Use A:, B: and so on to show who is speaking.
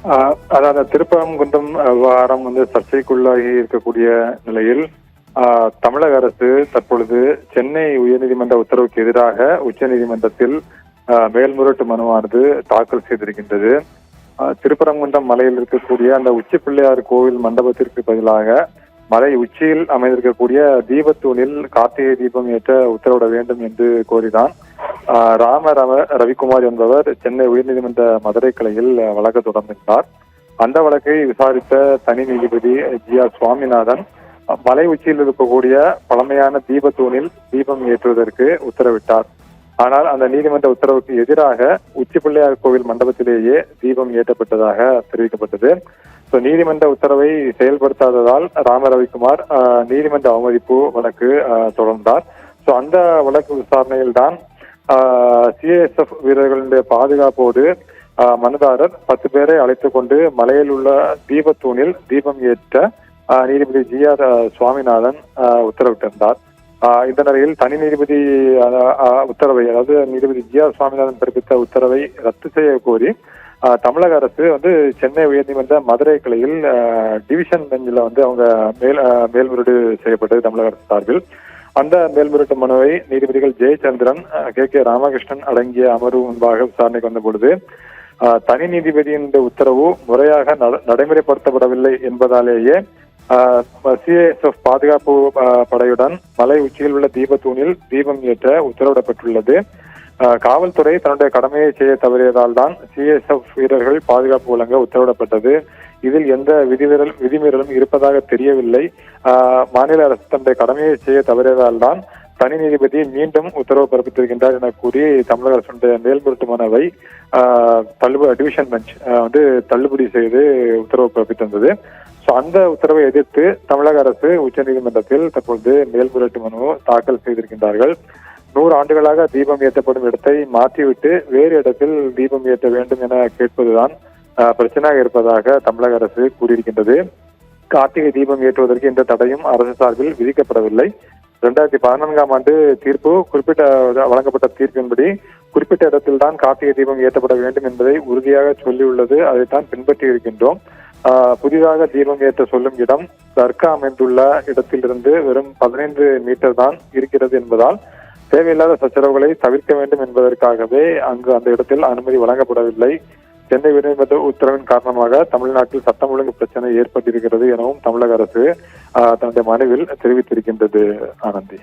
A: அதாவது திருப்பரங்குன்றம் விவகாரம் சர்ச்சைக்குள்ளாகி இருக்கக்கூடிய நிலையில் தமிழக அரசு தற்பொழுது சென்னை உயர்நீதிமன்ற உத்தரவுக்கு எதிராக உச்சநீதிமன்றத்தில் மேல்முறையீட்டு மனுவானது தாக்கல் செய்திருக்கின்றது. திருப்பரங்குன்றம் மலையில் இருக்கக்கூடிய அந்த உச்சி பிள்ளையார் கோவில் மண்டபத்திற்கு பதிலாக மலை உச்சியில் அமைந்திருக்கக்கூடிய தீபத்தூணில் கார்த்திகை தீபம் ஏற்ற உத்தரவிட வேண்டும் என்று கோரிதான் ரவிக்குமார் என்பவர் சென்னை உயர்நீதிமன்ற மதுரை கிளையில் வழக்கு தொடர்ந்திருந்தார். அந்த வழக்கை விசாரித்த தனி நீதிபதி ஜி.ஆர். சுவாமிநாதன் மலை உச்சியில் இருக்கக்கூடிய பழமையான தீபத்தூணில் தீபம் ஏற்றுவதற்கு உத்தரவிட்டார். ஆனால் அந்த நீதிமன்ற உத்தரவுக்கு எதிராக உச்சி பிள்ளையார் கோவில் மண்டபத்திலேயே தீபம் ஏற்றப்பட்டதாக தெரிவிக்கப்பட்டது. நீதிமன்ற உத்தரவை செயல்படுத்தாததால் ரவிக்குமார் நீதிமன்ற அவமதிப்பு வழக்கு தொடர்ந்தார். அந்த வழக்கு விசாரணையில் தான் சிஐஎஸ்எஃப் வீரர்களுடைய பாதுகாப்போடு மனுதாரர் 10 பேரை அழைத்துக் கொண்டு மலையில் உள்ள தீபத்தூணில் தீபம் ஏற்ற நீதிபதி ஜி.ஆர். சுவாமிநாதன் உத்தரவிட்டிருந்தார். இந்த நிலையில் தனி நீதிபதி உத்தரவை, அதாவது நீதிபதி ஜி.ஆர். சுவாமிநாதன் பிறப்பித்த உத்தரவை ரத்து செய்ய கோரி தமிழக அரசு சென்னை உயர்நீதிமன்ற மதுரை கிளையில் டிவிஷன் பெஞ்சில் அவங்க மேல்முறையீடு செய்யப்பட்டது தமிழக அரசு சார்பில். அந்த மேல்முறையீட்டு மனுவை நீதிபதிகள் ஜெயச்சந்திரன், கே ராமகிருஷ்ணன் அடங்கிய அமர்வு முன்பாக விசாரணைக்கு வந்த பொழுது தனி நீதிபதியின் உத்தரவு முறையாக நடைமுறைப்படுத்தப்படவில்லை என்பதாலேயே சிஐஎஸ்எஃப் பாதுகாப்பு படையுடன் மலை உச்சியில் உள்ள தீபத்தூணில் தீபம் ஏற்ற உத்தரவிடப்பட்டுள்ளது. காவல்துறை தன்னுடைய கடமையை செய்ய தவறியதால் தான் சிஐஎஸ்எஃப் வீரர்கள் பாதுகாப்பு வழங்க உத்தரவிடப்பட்டது. இதில் எந்த விதிமீறலும் இருப்பதாக தெரியவில்லை. மாநில அரசு தன்னுடைய கடமையை செய்ய தவறியதால் தான் தனி நீதிபதி மீண்டும் உத்தரவு பிறப்பித்திருக்கின்றார் என கூறி தமிழக அரசுடைய மேல்முறையீட்டு மனுவை டிவிஷன் பெஞ்ச் தள்ளுபடி செய்து உத்தரவு பிறப்பித்திருந்தது. அந்த உத்தரவை எதிர்த்து தமிழக அரசு உச்சநீதிமன்றத்தில் தற்பொழுது மேல்முறையீட்டு மனு தாக்கல் செய்திருக்கின்றார்கள். 100 ஆண்டுகளாக தீபம் ஏற்றப்படும் இடத்தை மாற்றிவிட்டு வேறு இடத்தில் தீபம் ஏற்ற வேண்டும் என கேட்பதுதான் பிரச்சனையாக இருப்பதாக தமிழக அரசு கூறியிருக்கின்றது. கார்த்திகை தீபம் ஏற்றுவதற்கு எந்த தடையும் அரசு சார்பில் விதிக்கப்படவில்லை. 2014ஆம் ஆண்டு வழங்கப்பட்ட தீர்ப்பின்படி குறிப்பிட்ட இடத்தில் தான் கார்த்திகை தீபம் ஏற்றப்பட வேண்டும் என்பதை உறுதியாக சொல்லியுள்ளது. அதைத்தான் பின்பற்றி இருக்கின்றோம். புதிதாக தீபம் ஏற்ற சொல்லும் இடம் தர்கா அமைந்துள்ள இடத்திலிருந்து வெறும் 15 மீட்டர் தான் இருக்கிறது என்பதால் தேவையில்லாத சச்சரவுகளை தவிர்க்க வேண்டும் என்பதற்காகவே அந்த இடத்தில் அனுமதி வழங்கப்படவில்லை. சென்னை உயர்நீதிமன்ற உத்தரவின் காரணமாக தமிழ்நாட்டில் சட்டம் ஒழுங்கு பிரச்சனை ஏற்பட்டிருக்கிறது எனவும் தமிழக அரசு தன்னுடைய மனுவில் தெரிவித்திருக்கின்றது. ஆனந்தி.